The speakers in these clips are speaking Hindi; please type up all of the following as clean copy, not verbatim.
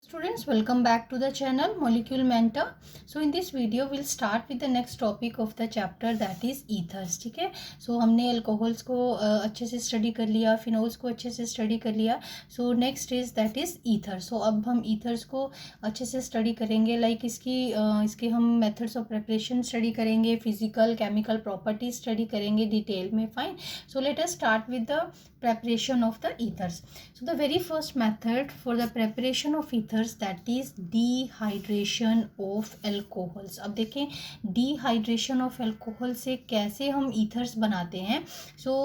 Students, welcome back to the channel Molecule Mentor. So in this video we'll start with the next topic of the chapter, that is ethers. ठीक है. So हमने अल्कोहल्स को अच्छे से स्टडी कर लिया, फिनोल्स को अच्छे से स्टडी कर लिया. So next is that is ethers. So अब हम ethers को अच्छे से स्टडी करेंगे. लाइक इसके हम मेथड्स ऑफ प्रिपरेशन स्टडी करेंगे, फिजिकल केमिकल प्रॉपर्टीज स्टडी करेंगे डिटेल में. Fine. So let us start with the preparation of the ethers. So the very first method for the preparation of ethers, that is dehydration of alcohols. अब देखें dehydration of alcohol से कैसे हम ethers बनाते हैं. So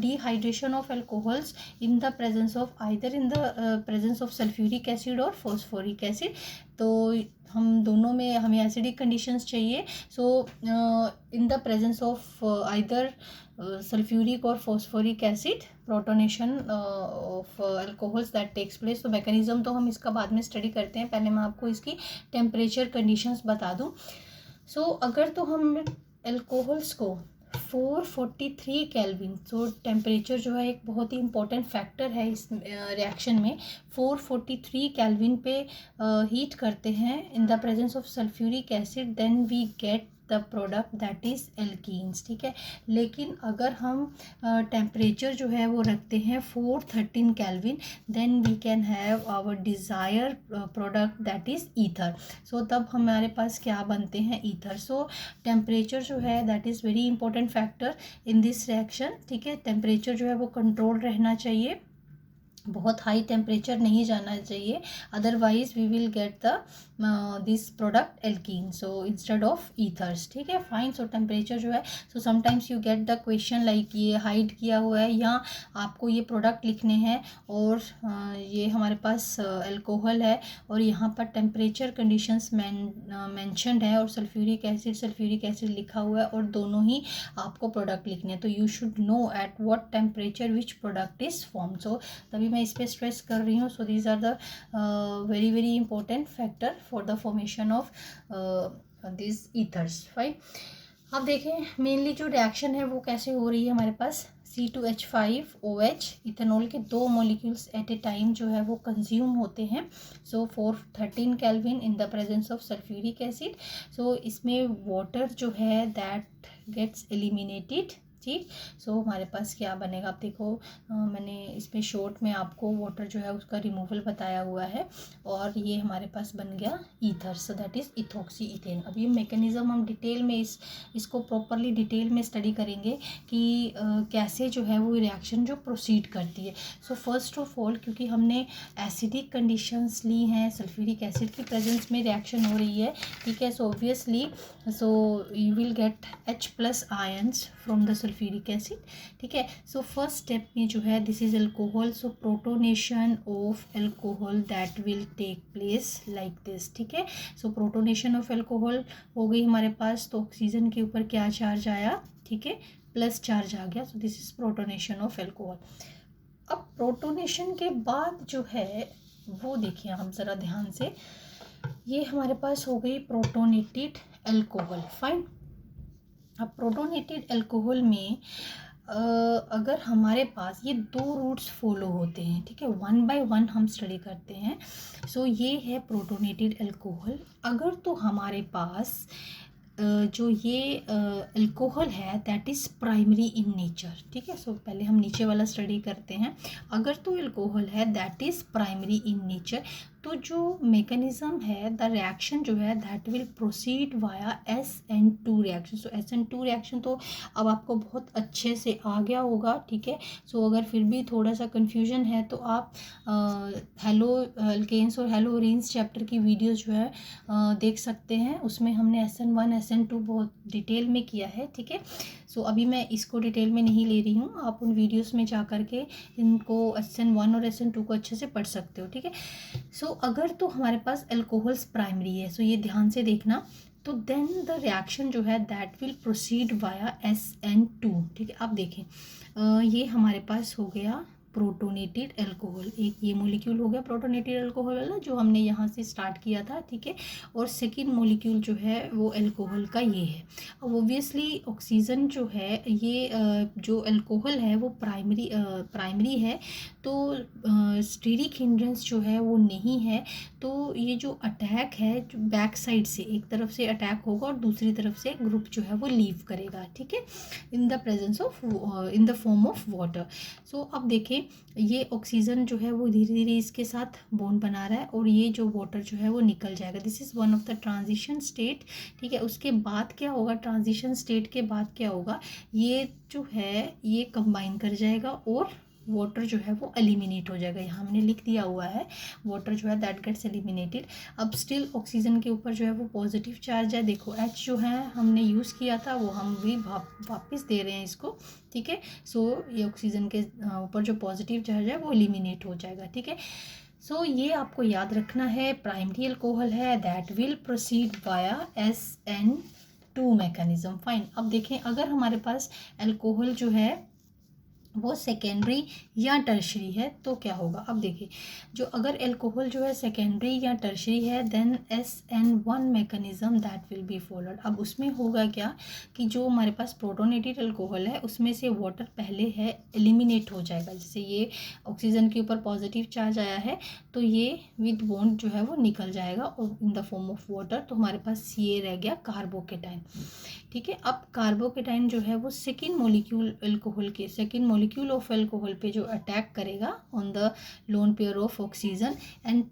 dehydration of alcohols in the presence of either in the presence of sulfuric acid or phosphoric acid. तो हम दोनों में हमें एसिडिक कंडीशंस चाहिए. So in the presence of either sulphuric और phosphoric acid protonation of alcohols that takes place. तो मैकेनिज्म तो हम इसका बाद में स्टडी करते हैं, पहले मैं आपको इसकी टेम्परेचर कंडीशंस बता दूं. सो अगर तो हम अल्कोहल्स को 443 केल्विन, तो टेम्परेचर जो है एक बहुत ही इंपॉर्टेंट फैक्टर है इस रिएक्शन में. 443 केल्विन पे हीट करते हैं in the presence of sulphuric acid, then we get the product that is alkenes. ठीक है. लेकिन अगर हम टेम्परेचर जो है वो रखते हैं 413 kelvin, then we can have our desire product that is ether. So तब हमारे पास क्या बनते हैं, ईथर. सो टेम्परेचर जो है that is very important factor in this reaction. ठीक है. टेम्परेचर जो है वो कंट्रोल रहना चाहिए, बहुत हाई टेम्परेचर नहीं जाना चाहिए, otherwise we will get the this product alkene so instead of ethers. ठीक है. फाइन. सो टेम्परेचर जो है, so sometimes you get the question like ये हाइड किया हुआ है या आपको ये प्रोडक्ट लिखने हैं और ये हमारे पास अल्कोहल है और यहाँ पर टेम्परेचर कंडीशंस मेंशन्ड है और सल्फ्यूरिक एसिड लिखा हुआ है और दोनों ही आपको प्रोडक्ट लिखने हैं. तो you should know at what temperature which product is form. So तभी मैं इस पर स्ट्रेस कर रही हूँ. So these are the very very important factor for the formation of this ethers. Fine. अब देखें मेनली जो रिएक्शन है वो कैसे हो रही है. हमारे पास C2H5OH इथेनॉल के 2 मॉलिक्यूल्स एट ए टाइम जो है वो कंज्यूम होते हैं. So 413 kelvin in the presence of sulphuric acid. So इसमें वाटर जो है दैट गेट्स एलिमिनेटेड. ठीक. सो हमारे पास क्या बनेगा, आप देखो मैंने इसमें शॉर्ट में आपको वाटर जो है उसका रिमूवल बताया हुआ है और ये हमारे पास बन गया ether. So that is ethoxy ethane. अब ये मैकेनिज्म हम डिटेल में इसको प्रॉपरली डिटेल में स्टडी करेंगे कि कैसे जो है वो रिएक्शन जो प्रोसीड करती है. सो फर्स्ट ऑफ ऑल क्योंकि हमने एसिडिक कंडीशंस ली हैं, सल्फ्यूरिक एसिड की प्रेजेंस में रिएक्शन हो रही है. ठीक है. So obviously so you will get H+ ions from the sulphuric acid. ठीक है. सो फर्स्ट स्टेप में जो है this is alcohol. So protonation of alcohol that will take place like this. ठीक है. सो प्रोटोनेशन ऑफ अल्कोहल हो गई हमारे पास. तो ऑक्सीजन के ऊपर क्या चार्ज आया, ठीक है, प्लस चार्ज आ गया. सो this is protonation of alcohol. अब प्रोटोनेशन के बाद जो है वो देखिए हम ज़रा ध्यान से, ये हमारे पास हो गई प्रोटोनेटेड अल्कोहल. फाइन. अब प्रोटोनेटेड अल्कोहल में अगर हमारे पास ये 2 रूट्स फॉलो होते हैं, ठीक है, 1 बाय 1 हम स्टडी करते हैं. सो ये है प्रोटोनेटेड अल्कोहल. अगर तो हमारे पास जो ये अल्कोहल है that is primary in nature. ठीक है. सो पहले हम नीचे वाला स्टडी करते हैं. अगर तो अल्कोहल है that is primary in nature, तो जो मेकेनिज़्म है द रिएक्शन जो है that will proceed via SN2 reaction. So SN2 reaction तो अब आपको बहुत अच्छे से आ गया होगा. ठीक है. सो अगर फिर भी थोड़ा सा कन्फ्यूजन है तो आप हेलो अल्केन्स और हेलो ओरीन्स चैप्टर की वीडियोस जो है देख सकते हैं. उसमें हमने SN1 SN2 बहुत डिटेल में किया है. ठीक है. सो अभी मैं इसको डिटेल में नहीं ले रही हूँ, आप उन वीडियोस में जा कर के इनको SN1 और SN2 को अच्छे से पढ़ सकते हो. ठीक है. सो अगर तो हमारे पास अल्कोहल्स प्राइमरी है, सो ये ध्यान से देखना, तो देन द रिएक्शन जो है that will proceed via SN2. ठीक है. आप देखें ये हमारे पास हो गया प्रोटोनेटेड अल्कोहल. एक ये मॉलिक्यूल हो गया प्रोटोनेटेड अल्कोहल वाला जो हमने यहाँ से स्टार्ट किया था. ठीक है. और सेकेंड मॉलिक्यूल जो है वो अल्कोहल का ये है. अब ओब्वियसली ऑक्सीजन जो है ये जो अल्कोहल है वो प्राइमरी है, तो स्टेरिक हिंड्रेंस जो है वो नहीं है। तो ये जो अटैक है जो बैक साइड से एक तरफ से अटैक होगा और दूसरी तरफ से ग्रुप जो है वो लीव करेगा, ठीक है, in the presence of in the form of water. So अब देखें ये ऑक्सीजन जो है वो धीरे धीरे इसके साथ बॉन्ड बना रहा है और ये जो वाटर जो है वो निकल जाएगा। This is one of the transition state, ठीक है। उसके बाद क्या होगा, ट्रांजिशन स्टेट के बाद क्या होगा, ये जो है ये कंबाइन कर जाएगा और वाटर जो है वो एलिमिनेट हो जाएगा। यहाँ हमने लिख दिया हुआ है वाटर जो है दैट गेट्स एलिमिनेटेड। अब स्टिल ऑक्सीजन के ऊपर जो है वो पॉजिटिव चार्ज है। देखो H जो है हमने यूज़ किया था वो हम भी वापस दे रहे हैं इसको, ठीक है। सो ये ऑक्सीजन के ऊपर जो पॉजिटिव चार्ज है वो एलिमिनेट हो जाएगा, ठीक है। सो ये आपको याद रखना है, प्राइमरी अल्कोहल है that will proceed via SN2 mechanism. Fine. अब देखें अगर हमारे पास अल्कोहल जो है वो सेकेंडरी या टर्शरी है तो क्या होगा। अब देखिए जो अगर अल्कोहल जो है सेकेंडरी या टर्शरी है then SN1 mechanism that will be followed. अब उसमें होगा क्या कि जो हमारे पास प्रोटोनेटेड अल्कोहल है उसमें से वाटर पहले है एलिमिनेट हो जाएगा। जैसे ये ऑक्सीजन के ऊपर पॉजिटिव चार्ज आया है तो ये विद बॉन्ड जो है वो निकल जाएगा और इन द फॉर्म ऑफ वाटर। तो हमारे पास ये रह गया कार्बोकेटाइन, ठीक है। अब कार्बोकेटाइन जो है वो सेकेंड मॉलिक्यूल अल्कोहल के सेकेंड मॉलिक्यूल ऑफ अल्कोहल पे जो अटैक करेगा on the lone pair of oxygen and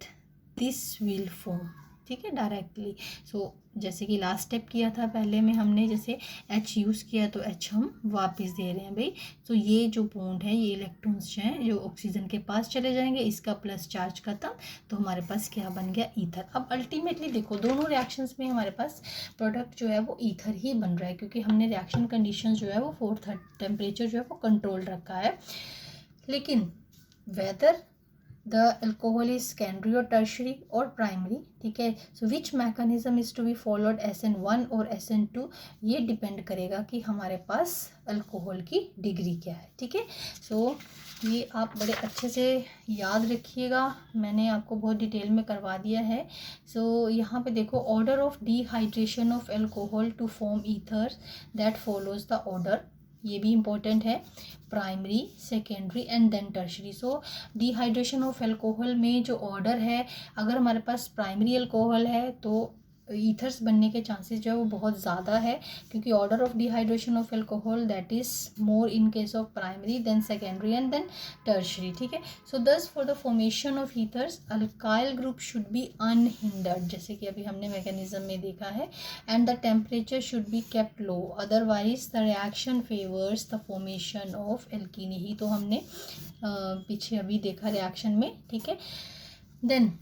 this will form, ठीक है, डायरेक्टली। सो जैसे कि लास्ट स्टेप किया था पहले में हमने जैसे H यूज़ किया तो H हम वापस दे रहे हैं भाई। तो ये जो बॉन्ड है ये इलेक्ट्रॉन्स जो हैं जो ऑक्सीजन के पास चले जाएंगे, इसका प्लस चार्ज खत्म, तो हमारे पास क्या बन गया, ईथर। अब अल्टीमेटली देखो दोनों रिएक्शंस में हमारे पास प्रोडक्ट जो है वो ईथर ही बन रहा है क्योंकि हमने रिएक्शन कंडीशन जो है वो 430 टेम्परेचर जो है वो कंट्रोल रखा है। लेकिन whether the alcohol is secondary और टर्शरी और प्राइमरी, ठीक है। So which mechanism is to be followed SN1 और SN2, ये डिपेंड करेगा कि हमारे पास अल्कोहल की डिग्री क्या है, ठीक है। सो ये आप बड़े अच्छे से याद रखिएगा, मैंने आपको बहुत डिटेल में करवा दिया है। सो यहाँ पे देखो order of dehydration of alcohol to form ether that follows the order, ये भी इम्पोर्टेंट है, primary secondary and then tertiary. So dehydration of alcohol में जो ऑर्डर है, अगर हमारे पास प्राइमरी अल्कोहल है तो ईथर्स बनने के चांसेस जो है वो बहुत ज़्यादा है क्योंकि order of dehydration of alcohol that is more in case of primary then secondary and then tertiary, ठीक है। So thus for the formation of ethers alkyl group should be unhindered, जैसे कि अभी हमने मैकेनिज्म में देखा है, and the temperature should be kept low, otherwise the reaction favours the formation of alkene. ही तो हमने पीछे अभी देखा रिएक्शन में, ठीक है। देन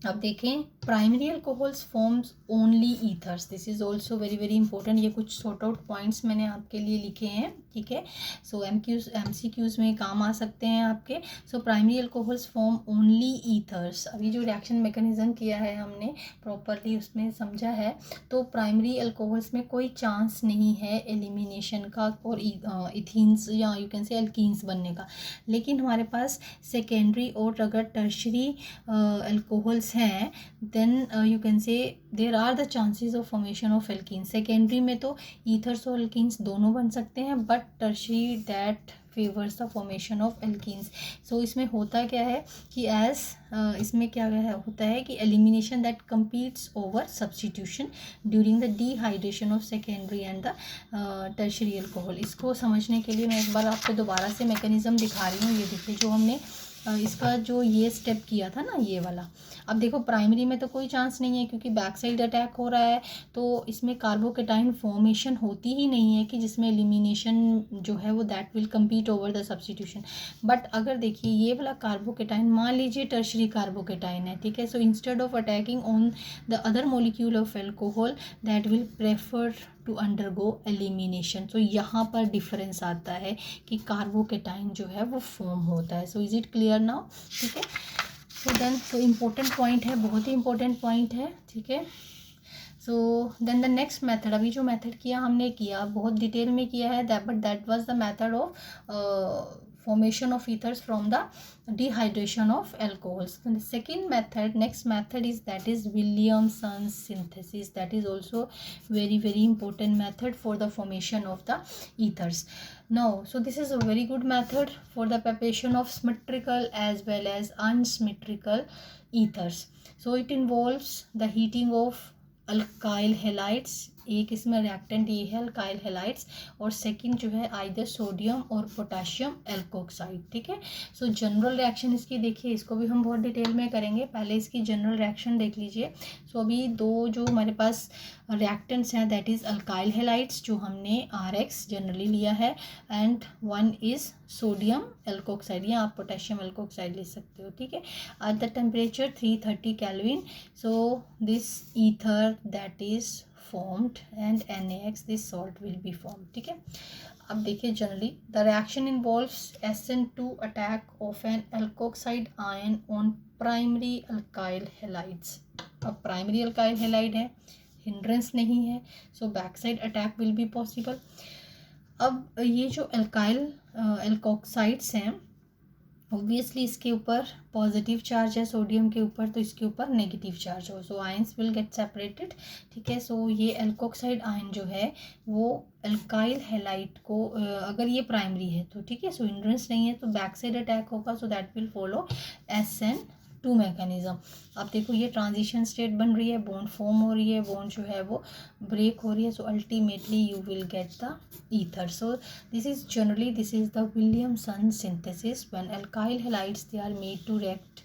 अब देखें primary alcohols forms only ethers, this is also very very important. ये कुछ सॉर्ट आउट पॉइंट्स मैंने आपके लिए लिखे हैं, ठीक है। सो MCQs में काम आ सकते हैं आपके। So primary alcohols form only ethers, अभी जो रिएक्शन मैकेनिज्म किया है हमने प्रॉपरली उसमें समझा है, तो प्राइमरी अल्कोहल्स में कोई चांस नहीं है एलिमिनेशन का और इथीन्स या यू कैन से एल्कीन्स बनने का। लेकिन हमारे पास सेकेंडरी और अगर टर्शरी अल्कोहल्स हैं then you can say there are the chances of formation of alkene. Secondary में तो ईथर्स और एल्कीन्स दोनों बन सकते हैं but tertiary that favours the formation of alkenes. So इसमें होता क्या है कि इसमें क्या होता है कि elimination that competes over substitution during the dehydration of secondary and the tertiary alcohol. इसको समझने के लिए मैं एक बार आपको दोबारा से मैकेनिज्म दिखा रही हूँ। ये देखिए जो हमने इसका जो ये स्टेप किया था ना ये वाला, अब देखो प्राइमरी में तो कोई चांस नहीं है क्योंकि बैक साइड अटैक हो रहा है, तो इसमें कार्बोकेटाइन फॉर्मेशन होती ही नहीं है कि जिसमें एलिमिनेशन जो है वो that will compete over the substitution. But अगर देखिए ये वाला कार्बोकेटाइन मान लीजिए टर्शरी कार्बोकेटाइन है, ठीक है। So instead of attacking on the other molecule of alcohol that will prefer to undergo elimination. तो यहाँ पर डिफरेंस आता है कि कार्बोकेटाइन जो है वो फॉर्म होता है। So is it clear now, ठीक है। So then so important point है, बहुत ही इम्पोर्टेंट पॉइंट है, ठीक है। So then the next method, अभी जो मेथड किया हमने किया बहुत डिटेल में किया है but that was the method of formation of ethers from the dehydration of alcohols. And the second method, next method is that is Williamson's synthesis. That is also very important method for the formation of the ethers. Now, so this is a very good method for the preparation of symmetrical as well as unsymmetrical ethers. So it involves the heating of alkyl halides, एक इसमें रिएक्टेंट ये है अल्काइल हेलाइड्स, और सेकंड जो है आइदर सोडियम और पोटाशियम एल्कोक्साइड. ठीक है. सो जनरल रिएक्शन इसकी देखिए, इसको भी हम बहुत डिटेल में करेंगे, पहले इसकी जनरल रिएक्शन देख लीजिए. सो अभी दो जो हमारे पास रिएक्टेंट्स हैं दैट इज़ अल्काइल हेलाइड्स जो हमने RX जनरली लिया है, and one is sodium alkoxide या आप पोटेशियम एल्कोक्साइड ले सकते हो. ठीक है. At the temperature 330 kelvin. So this ether that is formed and NaX, this salt will be formed. ठीक है. अब देखिए generally the reaction involves SN2 attack of an alkoxide ion on primary alkyl halides. अब प्राइमरी अल्काइल हेलाइड है, हिंड्रेंस नहीं है, so back side attack will be possible. अब ये जो अल्काइल एल्कोक्साइड्स हैं ऑब्वियसली इसके ऊपर पॉजिटिव चार्ज है सोडियम के ऊपर, तो इसके ऊपर नेगेटिव चार्ज हो, सो आयंस विल गेट सेपरेटेड. ठीक है. सो ये एल्कोक्साइड आयन जो है वो अल्काइल हैलाइड को अगर ये प्राइमरी है तो ठीक है, सो हिंड्रेंस नहीं है तो बैक साइड अटैक होगा, सो that will follow SN2 mechanism. अब देखो ये ट्रांजिशन स्टेट बन रही है, बॉन्ड फॉर्म हो रही है, बॉन्ड जो है वो ब्रेक हो रही है, so ultimately you will get the ether. So this is generally this is the Williamson synthesis when alkyl halides they are made to react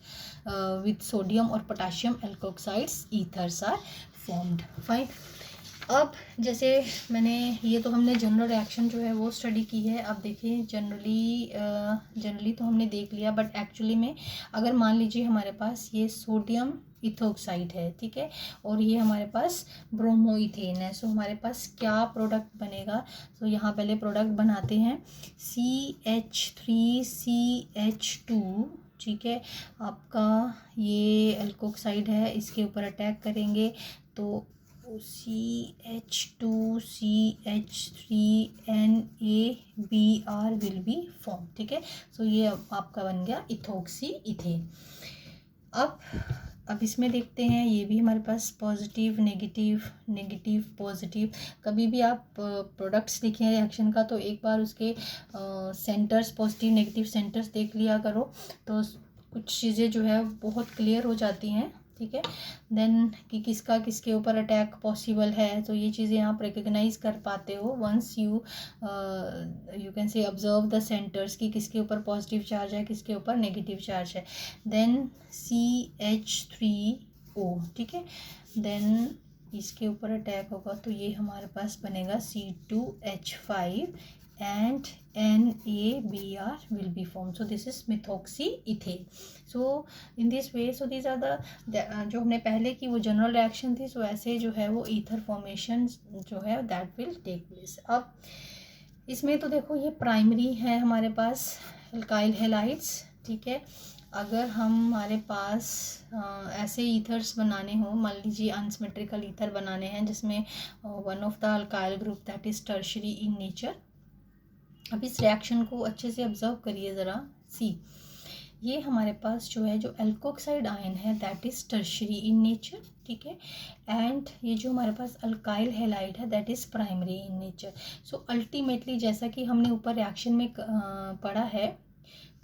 with sodium or potassium alkoxides, ethers are formed. Fine. अब जैसे मैंने ये तो हमने जनरल रिएक्शन जो है वो स्टडी की है. अब देखिए जनरली तो हमने देख लिया, बट एक्चुअली में अगर मान लीजिए हमारे पास ये सोडियम इथोक्साइड है, ठीक है, और ये हमारे पास ब्रोमोइथेन है, सो हमारे पास क्या प्रोडक्ट बनेगा. सो यहाँ पहले प्रोडक्ट बनाते हैं CH3CH2. ठीक है. आपका ये एल्कोक्साइड है, इसके ऊपर अटैक करेंगे तो CH2CH3NaBr विल बी फॉर्म. ठीक है. सो ये आपका बन गया इथोक्सी इथेन. अब इसमें देखते हैं, ये भी हमारे पास पॉजिटिव नेगेटिव पॉजिटिव. कभी भी आप प्रोडक्ट्स लिखें रिएक्शन का तो एक बार उसके सेंटर्स पॉजिटिव नेगेटिव सेंटर्स देख लिया करो, तो कुछ चीज़ें जो है बहुत क्लियर हो जाती हैं. ठीक है. देन कि किसका किसके ऊपर अटैक पॉसिबल है, तो ये चीज़ें आप रिकग्नाइज कर पाते हो once you can say observe the centers कि किसके ऊपर पॉजिटिव चार्ज है किसके ऊपर नेगेटिव चार्ज है. Then CH3O. ठीक है. देन इसके ऊपर अटैक होगा तो ये हमारे पास बनेगा C2H5 and NaBr will be formed. So this is methoxyethane. So in this way, so these are the जो हमने पहले की वो जनरल रिएक्शन थी, सो ऐसे जो है वो ईथर फॉर्मेशन जो है दैट विल टेक प्लेस. अब इसमें तो देखो ये प्राइमरी है हमारे पास अल्काइल हैलाइड्स. ठीक है. अगर हमारे पास ऐसे ईथर्स बनाने हो, मान लीजिए अनसिमेट्रिकल ईथर बनाने हैं जिसमें one of the alkyl group that is tertiary in nature. अब इस रिएक्शन को अच्छे से ऑब्जर्व करिए ज़रा. सी, ये हमारे पास जो है जो एल्कोक्साइड आयन है that is tertiary in nature. ठीक है. एंड ये जो हमारे पास अल्काइल हैलाइड है that is primary in nature. So ultimately जैसा कि हमने ऊपर रिएक्शन में पढ़ा है,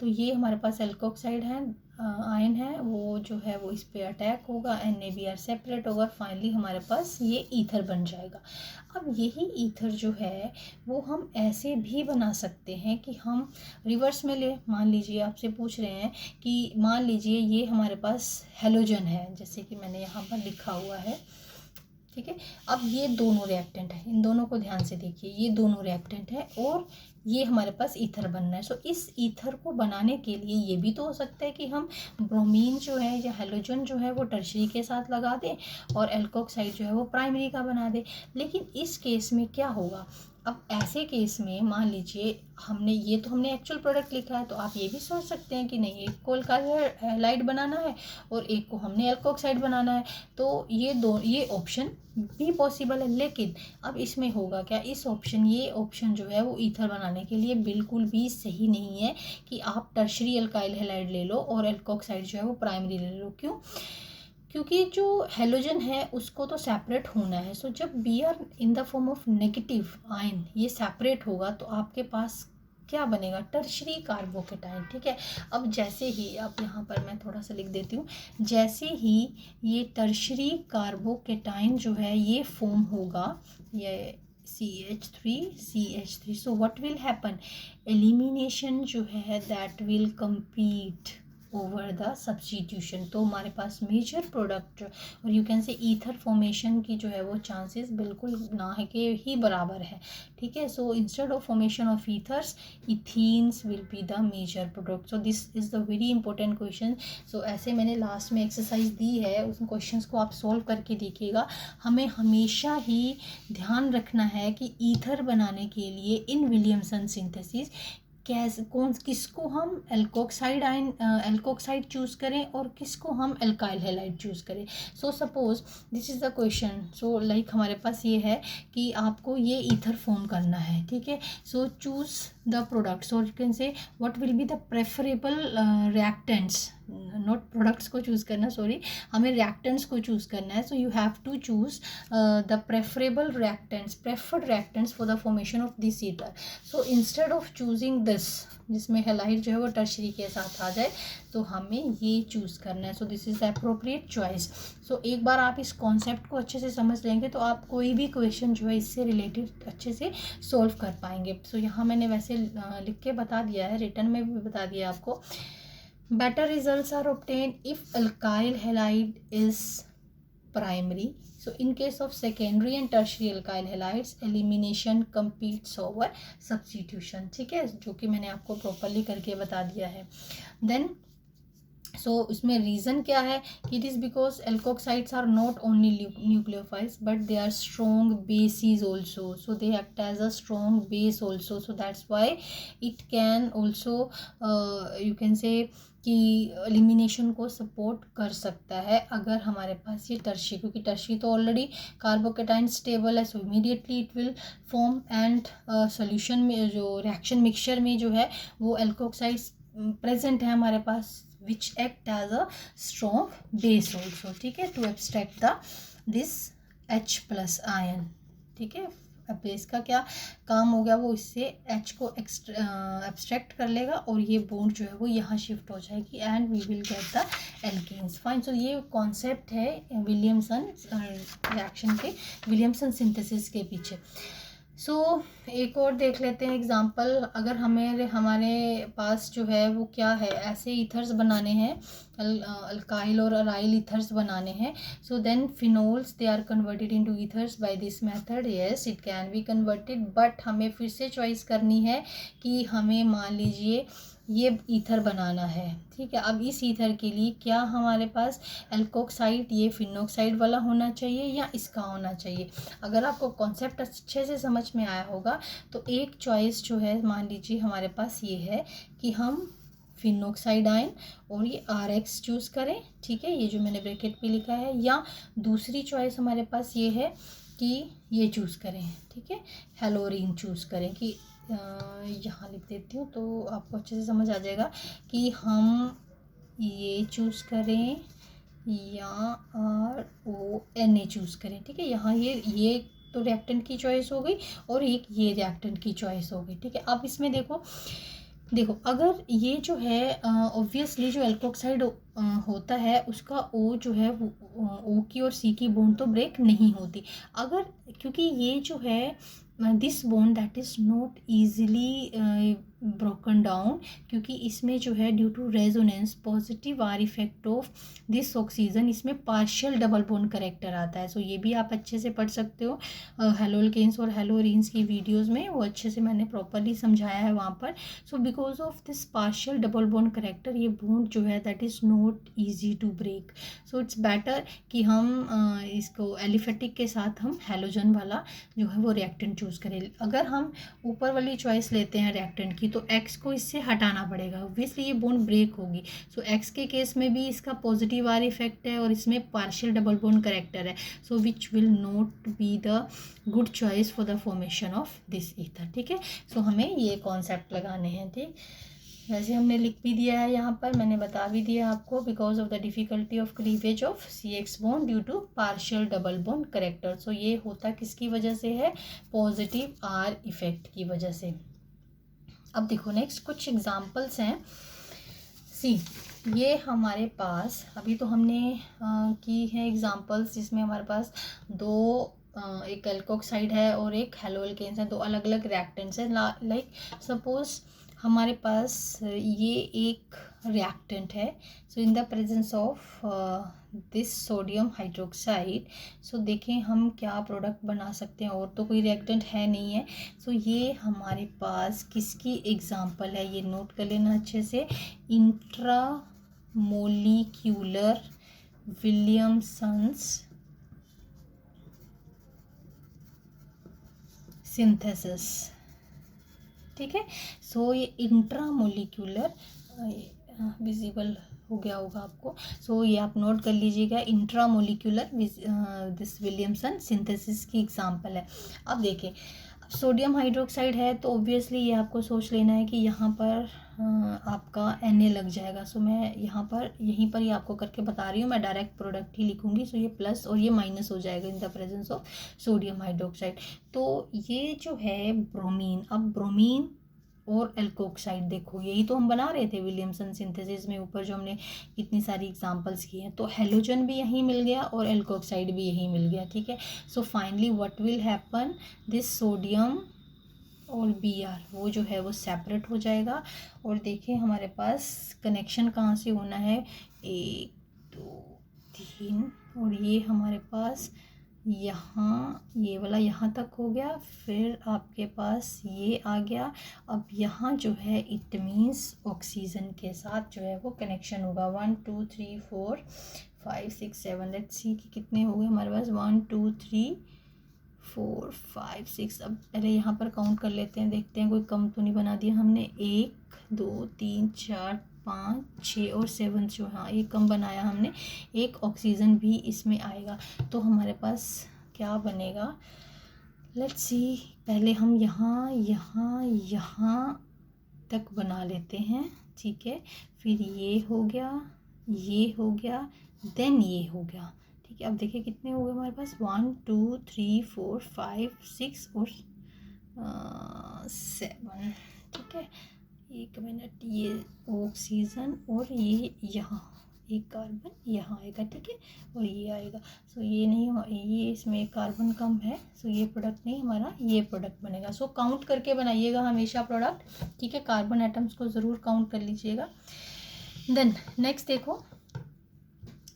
तो ये हमारे पास एल्कोक्साइड है आयन है, वो जो है वो इस पे अटैक होगा, NaBr सेपरेट होगा, फाइनली हमारे पास ये ईथर बन जाएगा. अब यही ईथर जो है वो हम ऐसे भी बना सकते हैं कि हम रिवर्स में ले. मान लीजिए आपसे पूछ रहे हैं कि मान लीजिए ये हमारे पास हेलोजन है, जैसे कि मैंने यहाँ पर लिखा हुआ है. ठीक है. अब ये दोनों रिएक्टेंट है, इन दोनों को ध्यान से देखिए, ये दोनों रिएक्टेंट है और ये हमारे पास ईथर बनना है. सो इस ईथर को बनाने के लिए ये भी तो हो सकता है कि हम ब्रोमीन जो है या हेलोजन जो है वो टर्शरी के साथ लगा दें और एल्कोक्साइड जो है वो प्राइमरी का बना दें. लेकिन इस केस में क्या होगा अब ऐसे केस में मान लीजिए हमने एक्चुअल प्रोडक्ट लिखा है, तो आप ये भी सोच सकते हैं कि नहीं, एक को अल्काइल हैलाइड बनाना है और एक को हमने एल्कोक्साइड बनाना है, तो ये ऑप्शन भी पॉसिबल है। लेकिन अब इसमें होगा क्या, ये ऑप्शन जो है वो ईथर बनाने के लिए बिल्कुल भी सही नहीं है कि आप टर्शरी अल्काइल हैलाइड ले लो और एल्कोक्साइड जो है वो प्राइमरी ले लो। क्यों? क्योंकि जो हेलोजन है उसको तो सेपरेट होना है। सो जब Br in the form of negative ion ये सेपरेट होगा तो आपके पास क्या बनेगा, टर्शरी कार्बोकेटाइन। ठीक है, अब जैसे ही अब यहाँ पर मैं थोड़ा सा लिख देती हूँ, जैसे ही ये टर्शरी कार्बोकेटाइन जो है ये फॉर्म होगा, ये CH3 so what will happen, elimination जो है that will compete over the substitution. तो हमारे पास मेजर प्रोडक्ट और यू कैन से ईथर फॉर्मेशन की जो है वो चांसेस बिल्कुल ना है के ही बराबर है। ठीक है, so instead of formation of ethers, ethenes will be the major product. So this is the very important question. So ऐसे मैंने लास्ट में एक्सरसाइज दी है, उस क्वेश्चन को आप सॉल्व करके देखिएगा। हमें हमेशा ही ध्यान रखना है कि ईथर बनाने के लिए इन विलियमसन सिंथेसिस किसको हम एल्कोक्साइड चूज़ करें और किसको हम एल्काइल हैलाइड चूज़ करें। So suppose this is the question. So like हमारे पास ये है कि आपको ये ईथर फॉर्म करना है। ठीक है, so choose the product. So you can say what will be the preferable reactants, not products को चूज़ करना, सॉरी, हमें रिएक्टेंट्स को चूज़ करना है। So you have to choose the preferable reactants, preferred reactants for the formation of this ether. So instead of choosing this, जिसमें हैलाइड जो है वो टर्शरी के साथ आ जाए, तो हमें ये चूज़ करना है। So this is the appropriate choice. So एक बार आप इस कॉन्सेप्ट को अच्छे से समझ लेंगे तो आप कोई भी क्वेश्चन जो है इससे रिलेटेड अच्छे से सॉल्व कर पाएंगे। सो यहाँ मैंने वैसे लिख के बता दिया है, रिटर्न में भी बता दिया आपको। Better results are obtained if alkyl halide is primary. So in case of secondary and tertiary alkyl halides, elimination competes over substitution. ठीक है, जो कि मैंने आपको प्रॉपरली करके बता दिया है। Then इसमें रीज़न क्या है कि it is because alkoxides are not only nucleophiles but they are strong bases also. So they act as a strong base also. So that's why it can also you can say कि एलिमिनेशन को सपोर्ट कर सकता है अगर हमारे पास ये टर्शी, क्योंकि टर्शी तो ऑलरेडी कार्बोकेटाइन स्टेबल है। सो immediately it will form and solution में जो रिएक्शन मिक्सचर में जो है वो एल्कोक्साइड्स प्रेजेंट है हमारे पास, which act as a strong base also. ठीक है, to abstract this H plus ion. ठीक है, अब बेस का क्या काम हो गया, वो इससे H को एब्स्ट्रैक्ट कर लेगा और ये बॉन्ड जो है वो यहाँ शिफ्ट हो जाएगी and we will get the alkenes. Fine. So ये कॉन्सेप्ट है विलियमसन रिएक्शन के, विलियमसन सिंथेसिस के पीछे। एक और देख लेते हैं एग्जांपल। अगर हमारे पास जो है वो क्या है, ऐसे ईथर्स बनाने हैं, अल्काइल और अराइल ईथर्स बनाने हैं। So then phenols they are converted into ethers by this method. Yes, it can be converted, but हमें फिर से चॉइस करनी है कि हमें मान लीजिए ये ईथर बनाना है। ठीक है, अब इस ईथर के लिए क्या हमारे पास एल्कोक्साइड ये फिनोक्साइड वाला होना चाहिए या इसका होना चाहिए। अगर आपको कॉन्सेप्ट अच्छे से समझ में आया होगा तो एक चॉइस जो है मान लीजिए हमारे पास ये है कि हम फिनोक्साइड आयन और ये RX चूज़ करें। ठीक है, ये जो मैंने ब्रैकेट पे लिखा है, या दूसरी चॉइस हमारे पास ये है कि ये चूज़ करें। ठीक है, हेलोरीन चूज़ करें कि यहाँ लिख देती हूँ तो आपको अच्छे से समझ आ जाएगा कि हम ये चूज़ करें या RONA चूज़ करें। ठीक है, यहाँ ये तो रिएक्टेंट की चॉइस हो गई और एक ये रिएक्टेंट की चॉइस हो गई। ठीक है, अब इसमें देखो अगर ये जो है ऑब्वियसली जो एल्कोक्साइड होता है उसका O जो है वो O की और C की बॉन्ड तो ब्रेक नहीं होती। अगर क्योंकि ये जो है this bond that is not easily broken down, क्योंकि इसमें जो है due to resonance positive R effect of this oxygen, इसमें पार्शियल डबल बॉन्ड करेक्टर आता है। सो ये भी आप अच्छे से पढ़ सकते हो हेलोल्केन्स और हेलोरीन्स की वीडियोस में, वो अच्छे से मैंने प्रॉपरली समझाया है वहाँ पर। So because of this partial double bond character, ये बॉन्ड जो है that is not easy to break. So it's better कि हम इसको एलिफेटिक के साथ हम हेलोजन वाला जो है वो रिएक्टेंट चूज़ करें। अगर हम ऊपर वाली चॉइस लेते हैं रिएक्टेंट की, तो एक्स को इससे हटाना पड़ेगा, ऑब्वियसली ये बॉन्ड ब्रेक होगी। सो एक्स के केस में भी इसका पॉजिटिव आर इफेक्ट है और इसमें पार्शियल डबल बॉन्ड करेक्टर है, so which will not be the good choice for the formation of this ether. ठीक है, सो हमें ये कॉन्सेप्ट लगाने हैं। ठीक, वैसे हमने लिख भी दिया है यहाँ पर, मैंने बता भी दिया आपको, because of the difficulty of cleavage of CX bond due to partial double bond character. So ये होता किसकी वजह से है, पॉजिटिव आर इफेक्ट की वजह से। अब देखो नेक्स्ट कुछ एग्जाम्पल्स हैं। सी, ये हमारे पास अभी तो हमने की है एग्जाम्पल्स जिसमें हमारे पास दो एक एल्कोक्साइड है और एक हेलोअल्केन्स है, दो अलग अलग रिएक्टेंट्स हैं। लाइक सपोज हमारे पास ये एक रिएक्टेंट है, so in the presence of this sodium hydroxide, so देखें हम क्या प्रोडक्ट बना सकते हैं, और तो कोई रिएक्टेंट है नहीं है। सो ये हमारे पास किसकी एग्जांपल है, ये नोट कर लेना अच्छे से, इंट्रा मोलिक्यूलर विलियमसन्स सिंथेसिस। ठीक है, सो ये इंट्रामोलिक्यूलर विजिबल हो गया होगा आपको, सो ये आप नोट कर लीजिएगा, इंट्रामोलिक्यूलर दिस विलियमसन सिंथेसिस की एग्जांपल है। अब देखें, अब सोडियम हाइड्रोक्साइड है तो ऑब्वियसली ये आपको सोच लेना है कि यहाँ पर आपका Na लग जाएगा। सो मैं यहाँ पर यहीं पर ही आपको करके बता रही हूँ, मैं डायरेक्ट प्रोडक्ट ही लिखूंगी। सो ये प्लस और ये माइनस हो जाएगा इन the presence of sodium hydroxide. तो ये जो है ब्रोमीन, अब ब्रोमीन और एल्कोक्साइड, देखो यही तो हम बना रहे थे विलियमसन सिंथेसिस में, ऊपर जो हमने इतनी सारी एग्जांपल्स की हैं। तो हेलोजन भी यहीं मिल गया और एल्कोक्साइड भी यहीं मिल गया। ठीक है, so finally what will happen, this sodium और Br वो जो है वो सेपरेट हो जाएगा। और देखिए हमारे पास कनेक्शन कहाँ से होना है, 1 2 3, और ये हमारे पास यहाँ ये वाला यहाँ तक हो गया, फिर आपके पास ये आ गया। अब यहाँ जो है इट मीन्स ऑक्सीजन के साथ जो है वो कनेक्शन होगा। 1 2 3 4 5 6 7, लेट्स सी कि कितने हो गए हमारे पास, 1 2 3 4 5 6। अब पहले यहाँ पर काउंट कर लेते हैं, देखते हैं कोई कम तो नहीं बना दिया हमने। 1 2 3 4 5 6 और 7 जो, हाँ एक कम बनाया हमने, एक ऑक्सीजन भी इसमें आएगा। तो हमारे पास क्या बनेगा, लेट्स सी, पहले हम यहाँ यहाँ यहाँ तक बना लेते हैं। ठीक है, फिर ये हो गया, ये हो गया, देन ये हो गया। ठीक है, अब देखिए कितने हो गए हमारे पास, 1 2 3 4 5 6 और 7। ठीक है, 1 मिनट, ये ऑक्सीजन और ये यहाँ एक कार्बन यहाँ आएगा। ठीक है, और ये आएगा। सो ये नहीं, ये इसमें एक कार्बन कम है, सो ये प्रोडक्ट नहीं हमारा, ये प्रोडक्ट बनेगा। सो काउंट करके बनाइएगा हमेशा प्रोडक्ट। ठीक है, कार्बन एटम्स को ज़रूर काउंट कर लीजिएगा। देन नेक्स्ट देखो,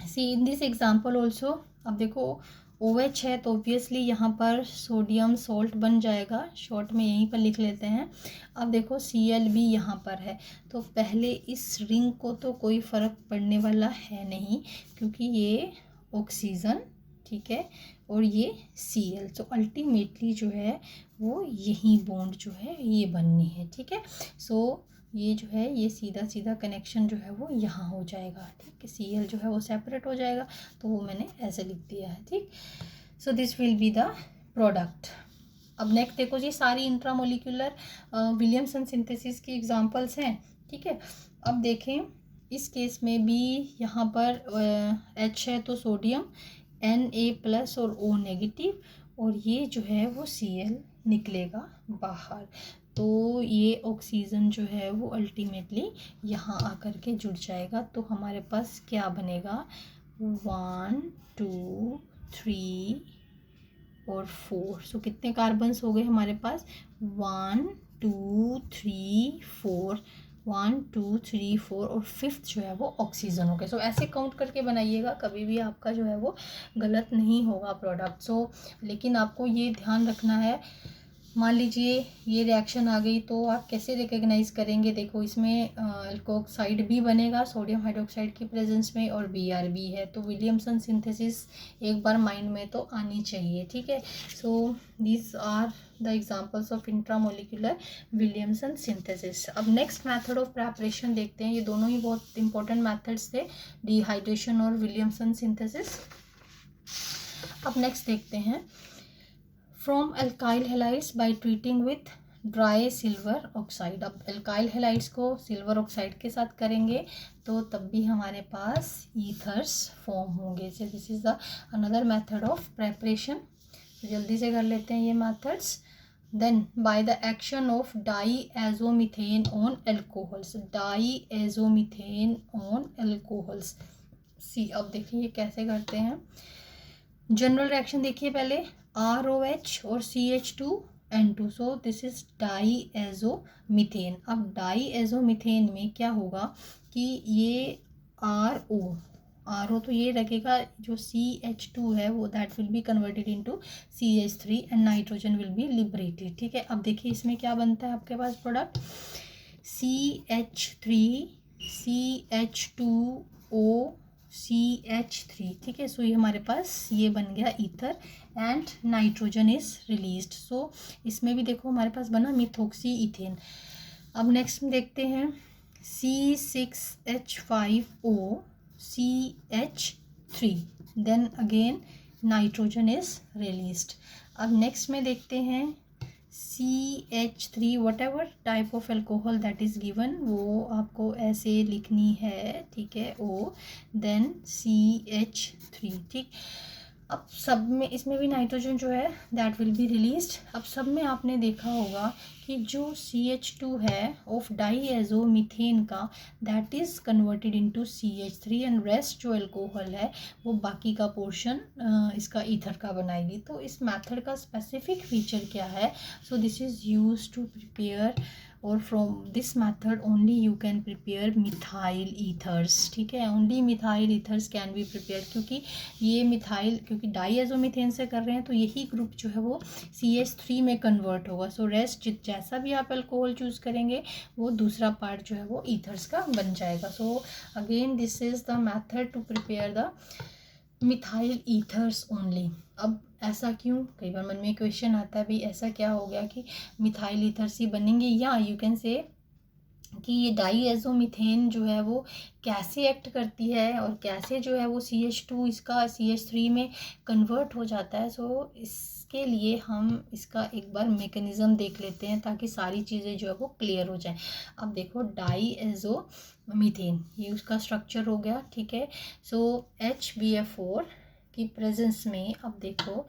सी इन दिस एग्जाम्पल ऑल्सो, अब देखो OH है तो ऑब्वियसली यहाँ पर सोडियम सॉल्ट बन जाएगा, शॉर्ट में यहीं पर लिख लेते हैं। अब देखो Cl भी यहाँ पर है, तो पहले इस रिंग को तो कोई फ़र्क पड़ने वाला है नहीं, क्योंकि ये ऑक्सीजन, ठीक है, और ये Cl, तो अल्टीमेटली जो है वो यही बॉन्ड जो है ये बननी है। ठीक है, सो ये जो है ये सीधा सीधा कनेक्शन जो है वो यहाँ हो जाएगा। ठीक है, Cl जो है वो सेपरेट हो जाएगा, तो वो मैंने ऐसे लिख दिया है। ठीक, so this will be the product. अब नेक्स्ट देखो जी, सारी इंट्रामोलिकुलर विलियमसन सिंथेसिस की एग्जांपल्स हैं। ठीक है, अब देखें इस केस में भी यहाँ पर H है तो सोडियम, Na+ और O नेगेटिव, और ये जो है वो Cl निकलेगा बाहर। तो ये ऑक्सीजन जो है वो अल्टीमेटली यहाँ आकर के जुड़ जाएगा। तो हमारे पास क्या बनेगा, 1 2 3 और 4। सो कितने कार्बन्स हो गए हमारे पास, 1 2 3 4, 1 2 3 4 और फिफ्थ जो है वो ऑक्सीजन हो गया। सो ऐसे काउंट करके बनाइएगा, कभी भी आपका जो है वो गलत नहीं होगा प्रोडक्ट। सो लेकिन आपको ये ध्यान रखना है, मान लीजिए ये रिएक्शन आ गई तो आप कैसे रिकग्नाइज करेंगे। देखो इसमें अल्कोक्साइड भी बनेगा सोडियम हाइड्रोक्साइड की प्रेजेंस में और BRB है, तो विलियमसन सिंथेसिस एक बार माइंड में तो आनी चाहिए, ठीक है। So these are the examples of intramolecular Williamson synthesis. अब नेक्स्ट मेथड ऑफ प्रेपरेशन देखते हैं, ये दोनों ही बहुत इंपॉर्टेंट मेथड्स थे, डिहाइड्रेशन और विलियमसन सिंथेसिस। अब नेक्स्ट देखते हैं, from alkyl halides by treating with dry silver oxide. अब अल्काइल हैलाइड्स को सिल्वर ऑक्साइड के साथ करेंगे तो तब भी हमारे पास ईथर्स फॉर्म होंगे। So this is the another method of preparation. जल्दी से कर लेते हैं ये methods. Then by the action of diazomethane on alcohols, diazomethane on alcohols. See अब देखिए ये कैसे करते हैं। जनरल रिएक्शन देखिए पहले, ROH और CH2N2, सो दिस इज डाईएजोमीथेन। अब डाईएजोमीथेन में क्या होगा कि ये RO तो ये रखेगा, जो CH2 है वो that will be converted into CH3 and nitrogen will be liberated, ठीक है। अब देखिए इसमें क्या बनता है आपके पास प्रोडक्ट, CH3 CH2O CH3, ठीक है। सो ये हमारे पास ये बन गया ether and nitrogen is released. So इसमें भी देखो हमारे पास बना मिथोक्सी इथेन। अब नेक्स्ट में देखते हैं C6H5O CH3, then again nitrogen is released. अब नेक्स्ट में देखते हैं CH3, whatever type of alcohol that is given वो आपको ऐसे लिखनी है, ठीक है, O देन CH3, ठीक। अब सब में इसमें भी नाइट्रोजन जो है दैट विल बी रिलीज्ड। अब सब में आपने देखा होगा कि जो CH2 है ऑफ डाईएजोमीथेन का that is converted into CH3 and rest जो अल्कोहल है वो बाकी का पोर्शन इसका ईथर का बनाएगी। तो इस मेथड का स्पेसिफिक फीचर क्या है, so this is used to prepare और from this method only you can prepare methyl ethers, ठीक है। Only methyl ethers can be prepare, क्योंकि ये मिथाइल क्योंकि डाईएजोमीथेन से कर रहे हैं तो यही ग्रुप जो है वो CH3 में कन्वर्ट होगा। सो रेस्ट जैसा भी आप अल्कोहल चूज़ करेंगे वो दूसरा पार्ट जो है वो ईथर्स का बन जाएगा। So again this is the method to prepare the methyl ethers only. अब ऐसा क्यों, कई बार मन में क्वेश्चन आता है भाई ऐसा क्या हो गया कि मिथाइल ईथर्स ही बनेंगे, या यू कैन से कि ये डाईएजोमीथेन जो है वो कैसे एक्ट करती है और कैसे जो है वो CH2 इसका CH3 में कन्वर्ट हो जाता है। सो इसके लिए हम इसका एक बार मैकेनिज़्म देख लेते हैं ताकि सारी चीज़ें जो है वो क्लियर हो जाए। अब देखो डाईएजोमीथेन ये उसका स्ट्रक्चर हो गया, ठीक है। सो HBF4 की प्रेजेंस में अब देखो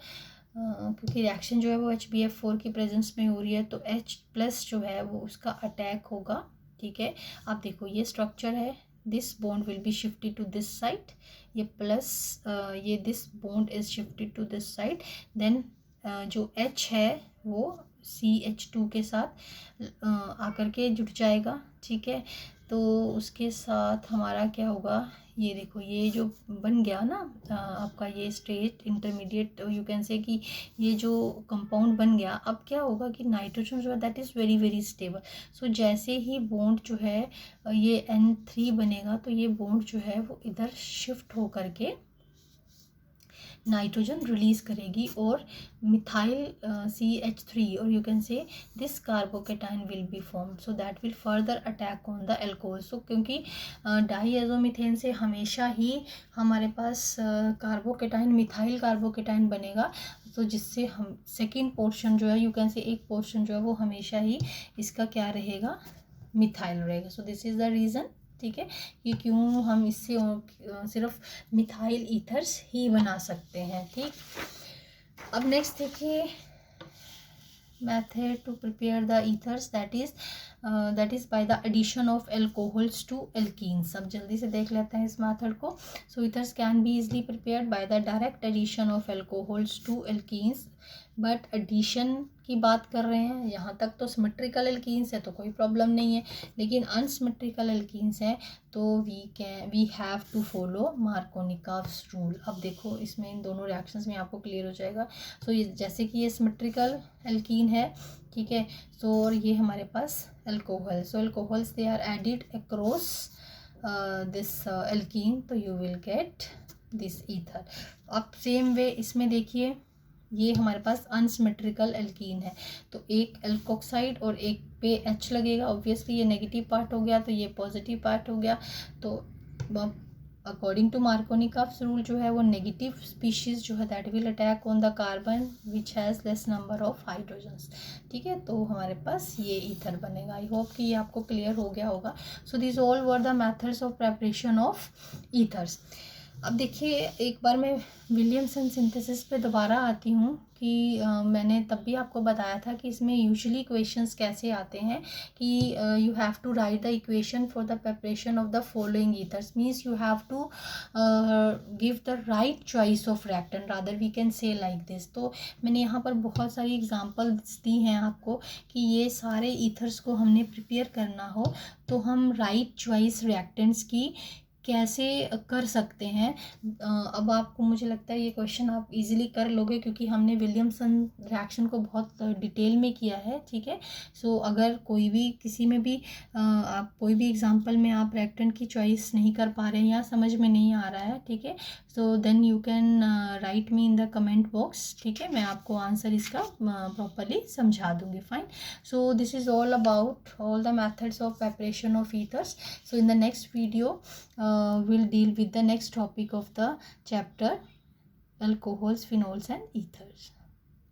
क्योंकि रिएक्शन जो है वो HBF4 की प्रेजेंस में हो रही है तो H+ जो है वो उसका अटैक होगा, ठीक है। आप देखो ये स्ट्रक्चर है, this bond will be shifted to this side, ये प्लस ये this bond is shifted to this side, then जो H है वो CH2 के साथ आकर के जुड़ जाएगा, ठीक है। तो उसके साथ हमारा क्या होगा, ये देखो ये जो बन गया ना आपका ये state intermediate, you can say कि ये जो कंपाउंड बन गया। अब क्या होगा कि नाइट्रोजन जो है that is very very stable. So जैसे ही बॉन्ड जो है ये N3 बनेगा तो ये बॉन्ड जो है वो इधर शिफ्ट हो करके नाइट्रोजन रिलीज करेगी और मिथाइल CH3 और you can say this carbocation will be form, so that will further attack on the alcohol. So क्योंकि डाईएजोमीथेन से हमेशा ही हमारे पास कार्बोकेटाइन मिथाइल कार्बोकेटाइन बनेगा, तो जिससे हम सेकेंड पोर्शन जो है यू कैन से एक पोर्शन जो है वो हमेशा ही इसका क्या रहेगा, मिथाइल रहेगा। सो दिस इज़ द रीज़न, ठीक है, कि क्यों हम इससे सिर्फ मिथाइल ईथर्स ही बना सकते हैं, ठीक। अब नेक्स्ट देखिए method to prepare the ethers that is by the addition of alcohols to alkenes. अब जल्दी से देख लेते हैं इस मेथड को। So ethers can be easily prepared by the direct addition of alcohols to alkenes but addition की बात कर रहे हैं यहाँ तक तो सिमेट्रिकल एल्कीन्स है तो कोई प्रॉब्लम नहीं है, लेकिन अनसिमेट्रिकल एल्कीन्स हैं तो we have to follow Markovnikov's rule. अब देखो इसमें इन दोनों रिएक्शंस में आपको क्लियर हो जाएगा। सो ये जैसे कि ये सिमेट्रिकल एल्कीन है, ठीक है, सो और ये हमारे पास alcohol, so alcohols they are added across this alkene, तो you will get this ether. अब सेम वे इसमें देखिए ये हमारे पास अनसिमेट्रिकल एल्कीन है, तो एक एल्कोक्साइड और एक पे H लगेगा, ऑब्वियसली ये नेगेटिव पार्ट हो गया तो ये पॉजिटिव पार्ट हो गया। तो अकॉर्डिंग टू मार्कोनिकॉव्स रूल जो है वो नेगेटिव स्पीशीज जो है that will attack on the carbon which has less number of hydrogens, ठीक है, तो हमारे पास ये ईथर बनेगा। आई होप कि ये आपको क्लियर हो गया होगा। So this all were the methods of preparation of ethers. अब देखिए एक बार मैं विलियमसन सिंथेसिस पे दोबारा आती हूँ कि मैंने तब भी आपको बताया था कि इसमें यूजुअली इक्वेशंस कैसे आते हैं कि you have to write the equation for the preparation of the following ethers, means you have to give the right choice of reactant, rather we can say like this. तो मैंने यहाँ पर बहुत सारी एग्जांपल्स दी हैं आपको कि ये सारे ईथर्स को हमने प्रिपेयर करना हो तो हम राइट चॉइस रिएक्टेंट्स की कैसे कर सकते हैं। अब आपको मुझे लगता है ये क्वेश्चन आप इजीली कर लोगे क्योंकि हमने विलियमसन रिएक्शन को बहुत डिटेल में किया है, ठीक है। सो अगर कोई भी किसी में भी आप कोई भी एग्जांपल में आप रिएक्टेंट की चॉइस नहीं कर पा रहे हैं या समझ में नहीं आ रहा है, ठीक है, so then you can write me in the comment box, ठीक है, मैं आपको आंसर इसका प्रॉपरली समझा दूंगी। Fine, so this is all about all the methods of preparation of ethers. So in the next video we'll deal with the next topic of the chapter, alcohols, phenols and ethers.